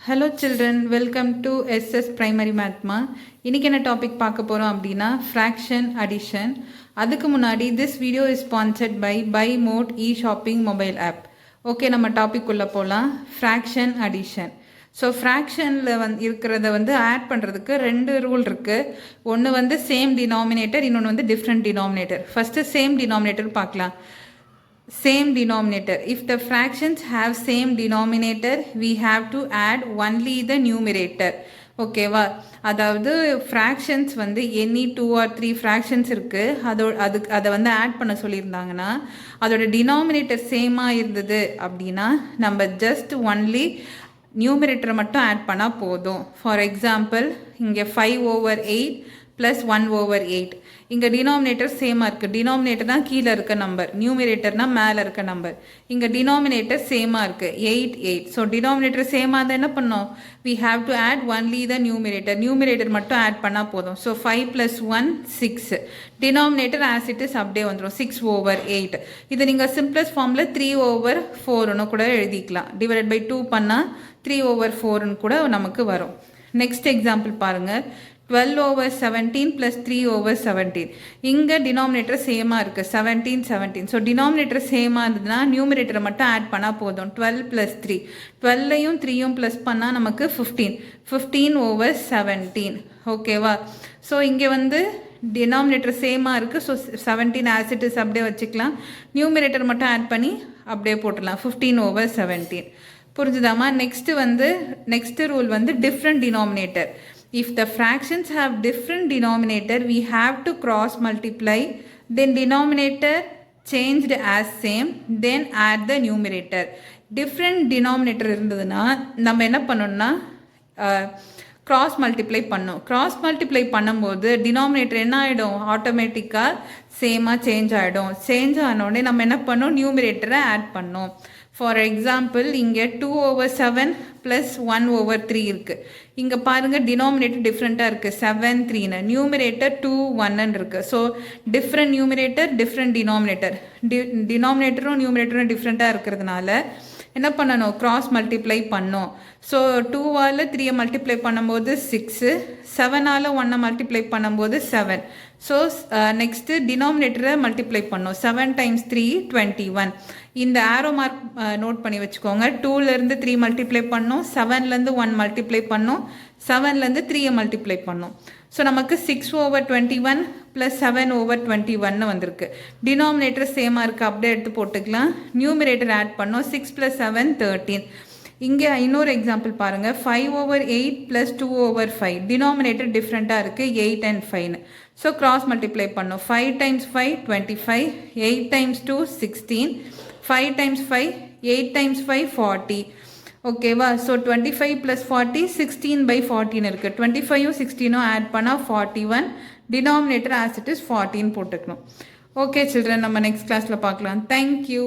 Hello children, welcome to SS Primary Mathma. இன்னைக்கு என்ன topic பார்க்க போறோம் அப்படின்னா fraction addition. அதுக்கு முன்னாடி this video is sponsored by Buy Mode e-shopping mobile app. Okay, நம்ம டாபிக் உள்ள போலாம். fraction addition. ஸோ ஃப்ராக்ஷனில் இருக்கிறத ஆட் பண்ணுறதுக்கு ரெண்டு ரூல் இருக்குது. ஒன்று சேம் டினாமினேட்டர், இன்னொன்று different denominator. First same denominator பார்க்கலாம். Same denominator. If the fractions have same denominator, we have to add only the numerator. ஓகேவா? அதாவது ஃப்ராக்ஷன்ஸ் எனி 2 or 3 ஃப்ராக்ஷன்ஸ் இருக்குது, அதை ஆட் பண்ண சொல்லியிருந்தாங்கன்னா அதோட டினாமினேட்டர் சேமாக இருந்தது அப்படின்னா நம்ம ஜஸ்ட் ஒன்லி நியூமரேட்டரை மட்டும் ஆட் பண்ணால் போதும். ஃபார் எக்ஸாம்பிள் இங்கே 5/8 ப்ளஸ் 1/8. இங்கே டினாமினேட்டர் சேமாக இருக்குது. டினாமினேட்டர் தான் கீழே இருக்க நம்பர், நியூமரேட்டர்னால் மேலே இருக்க நம்பர். இங்கே டினாமினேட்டர் சேமாக இருக்குது 8. ஸோ டினாமினேட்டர் சேமாக இருந்தால் என்ன பண்ணோம்? We have to add only the numerator மட்டும் ஆட் பண்ணால் போதும். So 5 + 1 6. Denominator as it is அப்படியே வந்துடும் 6/8. இது நீங்கள் சிம்பிளஸ்ட் ஃபார்மில் 3/4ன்னு கூட எழுதிக்கலாம். டிவைடட் பை 2 பண்ணால் 3/4ன்னு கூட நமக்கு வரும். நெக்ஸ்ட் எக்ஸாம்பிள் பாருங்கள். 12/17 + 3/17. இங்கே டினாமினேட்டர் சேமாக இருக்குது 17. ஸோ டினாமினேட்டர் சேமாக இருந்ததுன்னா நியூமரேட்டரை மட்டும் ஆட் பண்ணால் போதும். 12 + 3. 12ஐயும் 3யும் ப்ளஸ் பண்ணால் நமக்கு 15. 15/17. ஓகேவா? ஸோ இங்கே டினாமினேட்டர் சேமாக இருக்குது. ஸோ 17 ஆஸ் இட் இஸ் அப்படியே வச்சுக்கலாம். நியூமரேட்டர் மட்டும் ஆட் பண்ணி அப்படியே போட்டுடலாம் 15/17. புரிஞ்சுதாமா? Next rule different denominator. If the fractions have different denominator, we have to cross multiply, then denominator changed as same, then add the numerator. Different denominator இருந்ததுன்னா நம்ம என்ன பண்ணணும்னா cross multiply பண்ணோம். cross multiply பண்ணும்போது denominator என்ன ஆகிடும்? ஆட்டோமேட்டிக்காக சேமாக சேஞ்ச் ஆகிடும். சேஞ்ச் ஆனோடனே நம்ம என்ன பண்ணோம்? நியூமரேட்டரை ஆட் பண்ணோம். ஃபார் எக்ஸாம்பிள் இங்கே 2/7 ப்ளஸ் 1/3 இருக்குது. இங்கே பாருங்கள் டினாமினேட்டர் டிஃப்ரெண்ட்டாக இருக்குது 7 3ன்னு. நியூமரேட்டர் 2 1ன்னு இருக்குது. So different numerator different denominator. டினாமினேட்டரும் நியூமரேட்டரும் டிஃப்ரெண்ட்டாக இருக்கிறதுனால என்ன பண்ணணும்? கிராஸ் மல்டிப்ளை பண்ணோம். ஸோ 2ஆல் 3 மல்டிப்ளை பண்ணும்போது 6, 7ஆல் 1 மல்டிப்ளை பண்ணும்போது 7. ஸோ நெக்ஸ்ட்டு டினாமினேட்டரை மல்டிப்ளை பண்ணோம். 7 × 3 21. இந்த ஆரோ மார்க் நோட் பண்ணி வச்சுக்கோங்க. 2லேருந்து 3 மல்டிப்ளை பண்ணோம், 7லேருந்து 1 மல்டிப்ளை பண்ணோம், 7லேருந்து 3 மல்டிப்ளை பண்ணோம். ஸோ நமக்கு 6/21 ப்ளஸ் 7/21 வந்திருக்கு. டினாமினேட்டர் சேமாக இருக்குது, அப்படியே எடுத்து போட்டுக்கலாம். நியூமரேட்டர் ஆட் பண்ணோம். 6 + 7 13. இங்கே இன்னொரு எக்ஸாம்பிள் பாருங்கள். 5/8 ப்ளஸ் 2/5. டினாமினேட்டர் டிஃப்ரெண்ட்டாக இருக்குது 8 and 5ன்னு. ஸோ கிராஸ் மல்டிப்ளை பண்ணோம். 5 × 5 25, 8 × 2 16, 5 × 5 8 × 5 40. ஓகேவா? ஸோ 25 + 40 16/14 இருக்குது. 25யும் 16ம் ஆட் பண்ணால் 41. டினாமினேட்டர் ஆஸ் இட் இஸ் 14 போட்டுக்கணும். ஓகே சில்ட்ரன், நம்ம நெக்ஸ்ட் கிளாஸில் பார்க்கலாம். தேங்க்யூ.